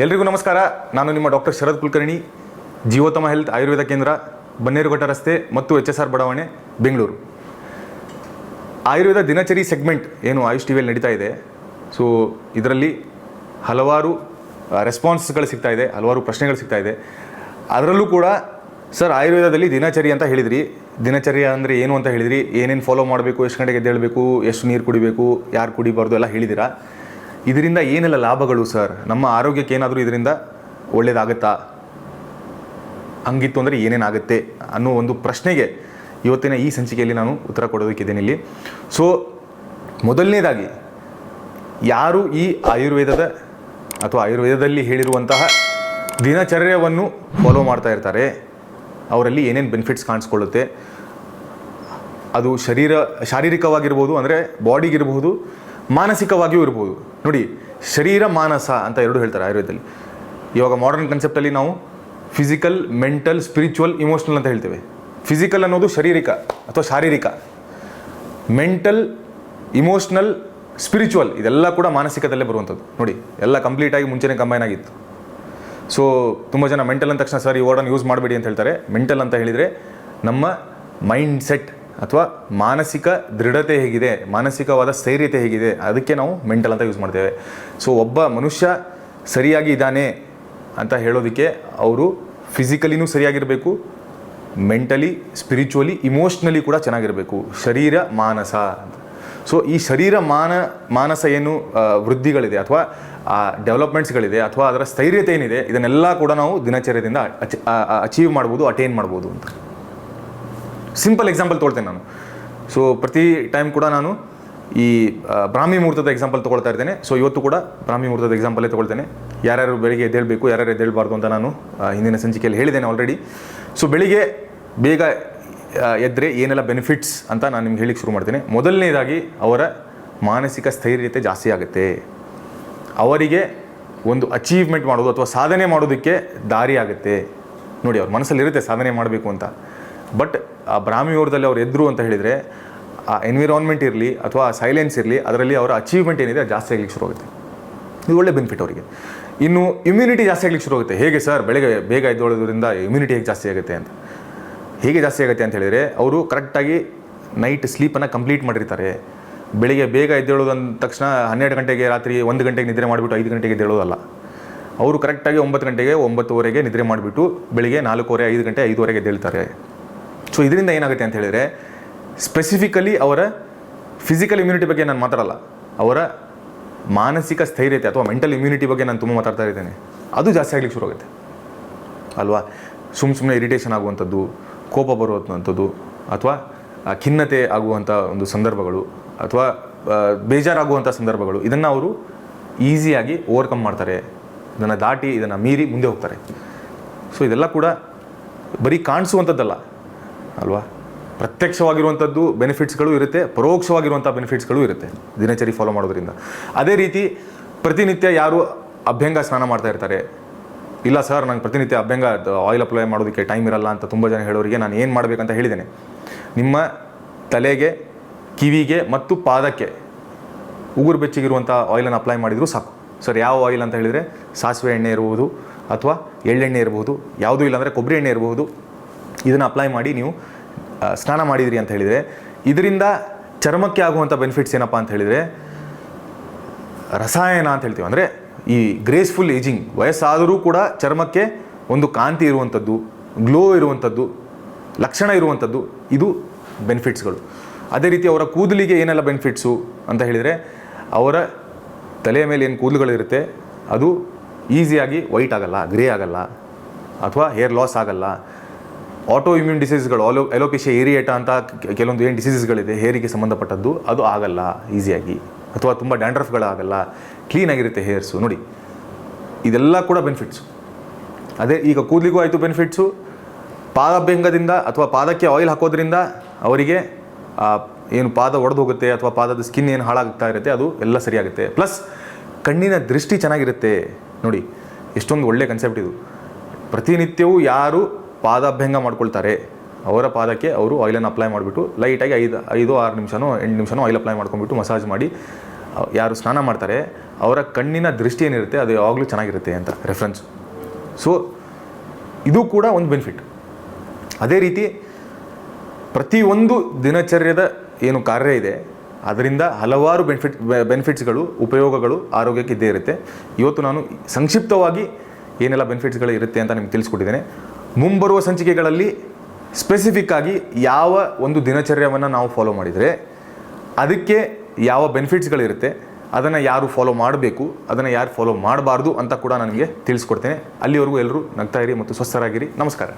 ಎಲ್ರಿಗೂ ನಮಸ್ಕಾರ. ನಾನು ನಿಮ್ಮ ಡಾಕ್ಟರ್ ಶರದ್ ಕುಲಕರ್ಣಿ, ಜೀವೋತ್ತಮ ಹೆಲ್ತ್ ಆಯುರ್ವೇದ ಕೇಂದ್ರ, ಬನ್ನೇರುಘಟ್ಟ ರಸ್ತೆ ಮತ್ತು HSR ಬಡಾವಣೆ, ಬೆಂಗಳೂರು. ಆಯುರ್ವೇದ ದಿನಚರಿ ಸೆಗ್ಮೆಂಟ್ ಏನು ಆಯುಷ್ ಟಿವಿಯಲ್ಲಿ ನಡೀತಾ ಇದೆ, ಸೊ ಇದರಲ್ಲಿ ಹಲವಾರು ರೆಸ್ಪಾನ್ಸ್ಗಳು ಸಿಗ್ತಾ ಇದೆ, ಹಲವಾರು ಪ್ರಶ್ನೆಗಳು ಸಿಗ್ತಾ ಇದೆ. ಅದರಲ್ಲೂ ಕೂಡ ಸರ್ ಆಯುರ್ವೇದದಲ್ಲಿ ದಿನಚರಿ ಅಂತ ಹೇಳಿದ್ರಿ, ದಿನಚರ್ಯ ಅಂದರೆ ಏನು ಅಂತ ಹೇಳಿದ್ರಿ, ಏನೇನು ಫಾಲೋ ಮಾಡಬೇಕು, ಎಷ್ಟು ಗಂಟೆಗೆ ಎದ್ದೇಳಬೇಕು, ಎಷ್ಟು ನೀರು ಕುಡಿಬೇಕು, ಯಾರು ಕುಡಿಬಾರ್ದು ಎಲ್ಲ ಹೇಳಿದ್ದೀರಾ. ಇದರಿಂದ ಏನೆಲ್ಲ ಲಾಭಗಳು ಸರ್, ನಮ್ಮ ಆರೋಗ್ಯಕ್ಕೆ ಏನಾದರೂ ಇದರಿಂದ ಒಳ್ಳೆಯದಾಗುತ್ತಾ, ಹಂಗಿತ್ತು ಅಂದರೆ ಏನೇನಾಗುತ್ತೆ ಅನ್ನೋ ಒಂದು ಪ್ರಶ್ನೆಗೆ ಇವತ್ತಿನ ಈ ಸಂಚಿಕೆಯಲ್ಲಿ ನಾನು ಉತ್ತರ ಕೊಡೋದಕ್ಕಿದ್ದೇನೆ ಇಲ್ಲಿ. ಸೊ ಮೊದಲನೇದಾಗಿ ಯಾರು ಈ ಆಯುರ್ವೇದದ ಅಥವಾ ಆಯುರ್ವೇದದಲ್ಲಿ ಹೇಳಿರುವಂತಹ ದಿನಚರ್ಯವನ್ನು ಫಾಲೋ ಮಾಡ್ತಾ ಇರ್ತಾರೆ, ಅವರಲ್ಲಿ ಏನೇನು ಬೆನಿಫಿಟ್ಸ್ ಕಾಣಿಸ್ಕೊಳ್ಳುತ್ತೆ, ಅದು ಶಾರೀರಿಕವಾಗಿರ್ಬೋದು, ಅಂದರೆ ಬಾಡಿಗಿರ್ಬೋದು, ಮಾನಸಿಕವಾಗಿಯೂ ಇರ್ಬೋದು. ನೋಡಿ, ಶರೀರ ಮಾನಸ ಅಂತ ಎರಡು ಹೇಳ್ತಾರೆ ಆಯುರ್ವೇದದಲ್ಲಿ. ಇವಾಗ ಮಾಡರ್ನ್ ಕನ್ಸೆಪ್ಟಲ್ಲಿ ನಾವು ಫಿಸಿಕಲ್, ಮೆಂಟಲ್, ಸ್ಪಿರಿಚುವಲ್, ಇಮೋಷ್ನಲ್ ಅಂತ ಹೇಳ್ತೇವೆ. ಫಿಸಿಕಲ್ ಅನ್ನೋದು ಅಥವಾ ಶಾರೀರಿಕ, ಮೆಂಟಲ್, ಇಮೋಷ್ನಲ್, ಸ್ಪಿರಿಚುವಲ್ ಇದೆಲ್ಲ ಕೂಡ ಮಾನಸಿಕದಲ್ಲೇ ಬರುವಂಥದ್ದು. ನೋಡಿ, ಎಲ್ಲ ಕಂಪ್ಲೀಟಾಗಿ ಮುಂಚೆನೇ ಕಂಬೈನ್ ಆಗಿತ್ತು. ಸೊ ತುಂಬ ಜನ ಮೆಂಟಲ್ ಅಂದ ತಕ್ಷಣ ಸರ್ ಈ ವರ್ಡನ್ನು ಯೂಸ್ ಮಾಡಬೇಡಿ ಅಂತ ಹೇಳ್ತಾರೆ. ಮೆಂಟಲ್ ಅಂತ ಹೇಳಿದರೆ ನಮ್ಮ ಮೈಂಡ್ ಸೆಟ್ ಅಥವಾ ಮಾನಸಿಕ ದೃಢತೆ ಹೇಗಿದೆ, ಮಾನಸಿಕವಾದ ಸ್ಥೈರ್ಯತೆ ಹೇಗಿದೆ, ಅದಕ್ಕೆ ನಾವು ಮೆಂಟಲ್ ಅಂತ ಯೂಸ್ ಮಾಡ್ತೇವೆ. ಸೊ ಒಬ್ಬ ಮನುಷ್ಯ ಸರಿಯಾಗಿ ಇದ್ದಾನೆ ಅಂತ ಹೇಳೋದಕ್ಕೆ ಅವರು ಫಿಸಿಕಲಿನೂ ಸರಿಯಾಗಿರಬೇಕು, ಮೆಂಟಲಿ, ಸ್ಪಿರಿಚುವಲಿ, ಇಮೋಷ್ನಲಿ ಕೂಡ ಚೆನ್ನಾಗಿರಬೇಕು. ಶರೀರ ಮಾನಸ. ಸೊ ಈ ಶರೀರ ಮಾನಸ ಏನು ವೃದ್ಧಿಗಳಿದೆ ಅಥವಾ ಡೆವಲಪ್ಮೆಂಟ್ಸ್ಗಳಿದೆ ಅಥವಾ ಅದರ ಸ್ಥೈರ್ಯತೆ ಏನಿದೆ, ಇದನ್ನೆಲ್ಲ ಕೂಡ ನಾವು ದಿನಚರ್ಯದಿಂದ ಅಚೀವ್ ಮಾಡ್ಬೋದು, ಅಟೇನ್ ಮಾಡ್ಬೋದು ಅಂತ. ಸಿಂಪಲ್ ಎಕ್ಸಾಂಪಲ್ ತೊಗೊಳ್ತೇನೆ ನಾನು. ಸೊ ಪ್ರತಿ ಟೈಮ್ ಕೂಡ ನಾನು ಈ ಬ್ರಾಹ್ಮಿ ಮುಹೂರ್ತದ ಎಕ್ಸಾಂಪಲ್ ತೊಗೊಳ್ತಾ ಇರ್ತೇನೆ. ಸೊ ಇವತ್ತು ಕೂಡ ಬ್ರಾಹ್ಮಿ ಮುಹೂರ್ತದ ಎಕ್ಸಾಂಪಲೇ ತೊಗೊಳ್ತೇನೆ. ಯಾರ್ಯಾರು ಬೆಳಿಗ್ಗೆ ಎದ್ದೇಳಬೇಕು, ಯಾರ್ಯಾರು ಎದ್ದೇಳಬಾರ್ದು ಅಂತ ನಾನು ಹಿಂದಿನ ಸಂಚಿಕೆಯಲ್ಲಿ ಹೇಳಿದ್ದೇನೆ ಆಲ್ರೆಡಿ. ಸೊ ಬೆಳಿಗ್ಗೆ ಬೇಗ ಎದ್ದರೆ ಏನೆಲ್ಲ ಬೆನಿಫಿಟ್ಸ್ ಅಂತ ನಾನು ನಿಮ್ಗೆ ಹೇಳಿಕ್ಕೆ ಶುರು ಮಾಡ್ತೇನೆ. ಮೊದಲನೇದಾಗಿ ಅವರ ಮಾನಸಿಕ ಸ್ಥೈರ್ಯತೆ ಜಾಸ್ತಿ ಆಗುತ್ತೆ. ಅವರಿಗೆ ಒಂದು ಅಚೀವ್ಮೆಂಟ್ ಮಾಡೋದು ಅಥವಾ ಸಾಧನೆ ಮಾಡೋದಕ್ಕೆ ದಾರಿ ಆಗುತ್ತೆ. ನೋಡಿ, ಅವ್ರ ಮನಸ್ಸಲ್ಲಿರುತ್ತೆ ಸಾಧನೆ ಮಾಡಬೇಕು ಅಂತ. ಬಟ್ ಆ ಬ್ರಾಹ್ಮಿ ಮುಹೂರ್ತದಲ್ಲಿ ಅವ್ರು ಎದ್ರು ಅಂತ ಹೇಳಿದರೆ ಆ ಎನ್ವಿರಾನ್ಮೆಂಟ್ ಇರಲಿ ಅಥವಾ ಸೈಲೆನ್ಸ್ ಇರಲಿ, ಅದರಲ್ಲಿ ಅವರ ಅಚೀವ್ಮೆಂಟ್ ಏನಿದೆ ಅದು ಜಾಸ್ತಿ ಆಗಲಿಕ್ಕೆ ಶುರು ಆಗುತ್ತೆ. ಇದು ಒಳ್ಳೆ ಬೆನಿಫಿಟ್ ಅವರಿಗೆ. ಇನ್ನು ಇಮ್ಯುನಿಟಿ ಜಾಸ್ತಿ ಆಗಲಿಕ್ಕೆ ಶುರು ಆಗುತ್ತೆ. ಹೇಗೆ ಸರ್ ಬೆಳಗ್ಗೆ ಬೇಗ ಎದ್ದೊಳೋದ್ರಿಂದ ಇಮ್ಯುನಿಟಿ ಹೇಗೆ ಜಾಸ್ತಿ ಆಗುತ್ತೆ ಅಂತ? ಹೇಗೆ ಜಾಸ್ತಿ ಆಗುತ್ತೆ ಅಂತ ಹೇಳಿದರೆ, ಅವರು ಕರೆಕ್ಟಾಗಿ ನೈಟ್ ಸ್ಲೀಪನ್ನು ಕಂಪ್ಲೀಟ್ ಮಾಡಿರ್ತಾರೆ. ಬೆಳಿಗ್ಗೆ ಬೇಗ ಎದ್ದೇಳೋದು ಅಂದ ತಕ್ಷಣ 12 ಗಂಟೆಗೆ ರಾತ್ರಿ 1 ಗಂಟೆಗೆ ನಿದ್ರೆ ಮಾಡಿಬಿಟ್ಟು 5 ಗಂಟೆಗೆ ಎದ್ದೇಳೋದಲ್ಲ. ಅವರು ಕರೆಕ್ಟಾಗಿ 9 ಗಂಟೆಗೆ 9:30ಗೆ ನಿದ್ರೆ ಮಾಡಿಬಿಟ್ಟು ಬೆಳಿಗ್ಗೆ 4:15, 5 ಗಂಟೆ 5:30ಗೆ ಎದ್ದೇಳ್ತಾರೆ. ಸೊ ಇದರಿಂದ ಏನಾಗುತ್ತೆ ಅಂತ ಹೇಳಿದರೆ, ಸ್ಪೆಸಿಫಿಕಲಿ ಅವರ ಫಿಸಿಕಲ್ ಇಮ್ಯುನಿಟಿ ಬಗ್ಗೆ ನಾನು ಮಾತಾಡಲ್ಲ, ಅವರ ಮಾನಸಿಕ ಸ್ಥೈರ್ಯತೆ ಅಥವಾ ಮೆಂಟಲ್ ಇಮ್ಯುನಿಟಿ ಬಗ್ಗೆ ನಾನು ತುಂಬ ಮಾತಾಡ್ತಾ ಇದ್ದೇನೆ. ಅದು ಜಾಸ್ತಿ ಆಗಲಿಕ್ಕೆ ಶುರು ಆಗುತ್ತೆ ಅಲ್ವಾ? ಸುಮ್ಮನೆ ಇರಿಟೇಷನ್ ಆಗುವಂಥದ್ದು, ಕೋಪ ಬರುವಂಥದ್ದು, ಅಥವಾ ಖಿನ್ನತೆ ಆಗುವಂಥ ಒಂದು ಸಂದರ್ಭಗಳು, ಅಥವಾ ಬೇಜಾರಾಗುವಂಥ ಸಂದರ್ಭಗಳು, ಇದನ್ನು ಅವರು ಈಸಿಯಾಗಿ ಓವರ್ಕಮ್ ಮಾಡ್ತಾರೆ. ಇದನ್ನು ದಾಟಿ, ಇದನ್ನು ಮೀರಿ ಮುಂದೆ ಹೋಗ್ತಾರೆ. ಸೊ ಇದೆಲ್ಲ ಕೂಡ ಬರೀ ಕಾಣಿಸುವಂಥದ್ದಲ್ಲ ಅಲ್ವಾ? ಪ್ರತ್ಯಕ್ಷವಾಗಿರುವಂಥದ್ದು ಬೆನಿಫಿಟ್ಸ್ಗಳು ಇರುತ್ತೆ, ಪರೋಕ್ಷವಾಗಿರುವಂಥ ಬೆನಿಫಿಟ್ಸ್ಗಳು ಇರುತ್ತೆ ದಿನಚರಿ ಫಾಲೋ ಮಾಡೋದ್ರಿಂದ. ಅದೇ ರೀತಿ ಪ್ರತಿನಿತ್ಯ ಯಾರು ಅಭ್ಯಂಗ ಸ್ನಾನ ಮಾಡ್ತಾ ಇರ್ತಾರೆ, ಇಲ್ಲ ಸರ್ ನಂಗೆ ಪ್ರತಿನಿತ್ಯ ಅಭ್ಯಂಗ ಆಯಿಲ್ ಅಪ್ಲೈ ಮಾಡೋದಕ್ಕೆ ಟೈಮ್ ಇರಲ್ಲ ಅಂತ ತುಂಬ ಜನ ಹೇಳೋರಿಗೆ ನಾನು ಏನು ಮಾಡಬೇಕಂತ ಹೇಳಿದ್ದೇನೆ. ನಿಮ್ಮ ತಲೆಗೆ, ಕಿವಿಗೆ ಮತ್ತು ಪಾದಕ್ಕೆ ಉಗುರು ಬೆಚ್ಚಗಿರುವಂಥ ಆಯಿಲನ್ನು ಅಪ್ಲೈ ಮಾಡಿದರೂ ಸಾಕು. ಸರ್ ಯಾವ ಆಯಿಲ್ ಅಂತ ಹೇಳಿದರೆ, ಸಾಸಿವೆ ಎಣ್ಣೆ ಇರ್ಬೋದು ಅಥವಾ ಎಳ್ಳೆಣ್ಣೆ ಇರ್ಬೋದು, ಯಾವುದೂ ಇಲ್ಲಾಂದರೆ ಕೊಬ್ಬರಿ ಎಣ್ಣೆ ಇರ್ಬೋದು. ಇದನ್ನು ಅಪ್ಲೈ ಮಾಡಿ ನೀವು ಸ್ನಾನ ಮಾಡಿದಿರಿ ಅಂತ ಹೇಳಿದರೆ, ಇದರಿಂದ ಚರ್ಮಕ್ಕೆ ಆಗುವಂಥ ಬೆನಿಫಿಟ್ಸ್ ಏನಪ್ಪ ಅಂತ ಹೇಳಿದರೆ, ರಸಾಯನ ಅಂತ ಹೇಳ್ತೀವಿ. ಅಂದರೆ ಈ ಗ್ರೇಸ್ಫುಲ್ ಏಜಿಂಗ್, ವಯಸ್ಸಾದರೂ ಕೂಡ ಚರ್ಮಕ್ಕೆ ಒಂದು ಕಾಂತಿ ಇರುವಂಥದ್ದು, ಗ್ಲೋ ಇರುವಂಥದ್ದು, ಲಕ್ಷಣ ಇರುವಂಥದ್ದು, ಇದು ಬೆನಿಫಿಟ್ಸ್ಗಳು. ಅದೇ ರೀತಿ ಅವರ ಕೂದಲಿಗೆ ಏನೆಲ್ಲ ಬೆನಿಫಿಟ್ಸು ಅಂತ ಹೇಳಿದರೆ, ಅವರ ತಲೆಯ ಮೇಲೆ ಏನು ಕೂದಲುಗಳಿರುತ್ತೆ ಅದು ಈಸಿಯಾಗಿ ವೈಟ್ ಆಗಲ್ಲ, ಗ್ರೇ ಆಗಲ್ಲ, ಅಥವಾ ಹೇರ್ ಲಾಸ್ ಆಗಲ್ಲ. ಆಟೋ ಇಮ್ಯೂನ್ ಡಿಸೀಸ್ಗಳು, ಎಲೋಪೇಶಿಯಾ ಏರಿಯೇಟಾ ಅಂತ ಕೆಲವೊಂದು ಏನು ಡಿಸೀಸಸ್ಗಳಿದೆ ಹೇರಿಗೆ ಸಂಬಂಧಪಟ್ಟದ್ದು, ಅದು ಆಗಲ್ಲ ಈಸಿಯಾಗಿ. ಅಥವಾ ತುಂಬ ಡ್ಯಾಂಡ್ರಫ್ಗಳಾಗಲ್ಲ, ಕ್ಲೀನಾಗಿರುತ್ತೆ ಹೇರ್ಸು. ನೋಡಿ, ಇದೆಲ್ಲ ಕೂಡ ಬೆನಿಫಿಟ್ಸು. ಅದೇ ಈಗ ಕೂದಲಿಗೂ ಆಯಿತು ಬೆನಿಫಿಟ್ಸು, ಪಾದಾಭ್ಯಂಗದಿಂದ ಅಥವಾ ಪಾದಕ್ಕೆ ಆಯಿಲ್ ಹಾಕೋದ್ರಿಂದ ಅವರಿಗೆ ಏನು ಪಾದ ಒಡೆದು ಹೋಗುತ್ತೆ ಅಥವಾ ಪಾದದ ಸ್ಕಿನ್ ಏನು ಹಾಳಾಗ್ತಾ ಇರುತ್ತೆ ಅದು ಎಲ್ಲ ಸರಿಯಾಗುತ್ತೆ. ಪ್ಲಸ್ ಕಣ್ಣಿನ ದೃಷ್ಟಿ ಚೆನ್ನಾಗಿರುತ್ತೆ. ನೋಡಿ, ಎಷ್ಟೊಂದು ಒಳ್ಳೆ ಕನ್ಸೆಪ್ಟ್ ಇದು. ಪ್ರತಿನಿತ್ಯವೂ ಯಾರು ಪಾದಾಭ್ಯಂಗ ಮಾಡ್ಕೊಳ್ತಾರೆ ಅವರ ಪಾದಕ್ಕೆ ಅವರು ಆಯಿಲನ್ನು ಅಪ್ಲೈ ಮಾಡಿಬಿಟ್ಟು ಲೈಟಾಗಿ 5-6 ನಿಮಿಷನೋ 8 ನಿಮಿಷನೋ ಆಯಿಲ್ ಅಪ್ಲೈ ಮಾಡ್ಕೊಂಡ್ಬಿಟ್ಟು ಮಸಾಜ್ ಮಾಡಿ ಯಾರು ಸ್ನಾನ ಮಾಡ್ತಾರೆ ಅವರ ಕಣ್ಣಿನ ದೃಷ್ಟಿ ಏನಿರುತ್ತೆ ಅದು ಯಾವಾಗಲೂ ಚೆನ್ನಾಗಿರುತ್ತೆ ಅಂತ ರೆಫರೆನ್ಸ್. ಸೊ ಇದು ಕೂಡ ಒಂದು ಬೆನಿಫಿಟ್. ಅದೇ ರೀತಿ ಪ್ರತಿಯೊಂದು ದಿನಚರ್ಯದ ಏನು ಕಾರ್ಯ ಇದೆ ಅದರಿಂದ ಹಲವಾರು ಬೆನಿಫಿಟ್ಸ್ಗಳು, ಉಪಯೋಗಗಳು ಆರೋಗ್ಯಕ್ಕೆ ಇದ್ದೇ ಇರುತ್ತೆ. ಇವತ್ತು ನಾನು ಸಂಕ್ಷಿಪ್ತವಾಗಿ ಏನೆಲ್ಲ ಬೆನಿಫಿಟ್ಸ್ಗಳು ಇರುತ್ತೆ ಅಂತ ನಿಮ್ಗೆ ತಿಳಿಸ್ಕೊಟ್ಟಿದ್ದೇನೆ. ಮುಂಬರುವ ಸಂಚಿಕೆಗಳಲ್ಲಿ ಸ್ಪೆಸಿಫಿಕ್ ಆಗಿ ಯಾವ ಒಂದು ದಿನಚರ್ಯವನ್ನು ನಾವು ಫಾಲೋ ಮಾಡಿದರೆ ಅದಕ್ಕೆ ಯಾವ ಬೆನಿಫಿಟ್ಸ್ಗಳಿರುತ್ತೆ, ಅದನ್ನು ಯಾರು ಫಾಲೋ ಮಾಡಬೇಕು, ಅದನ್ನು ಯಾರು ಫಾಲೋ ಮಾಡಬಾರ್ದು ಅಂತ ಕೂಡ ನನಗೆ ತಿಳಿಸ್ಕೊಡ್ತೇನೆ. ಅಲ್ಲಿವರೆಗೂ ಎಲ್ಲರೂ ನಗ್ತಾ ಇರಿ ಮತ್ತು ಸ್ವಸ್ಥರಾಗಿರಿ. ನಮಸ್ಕಾರ.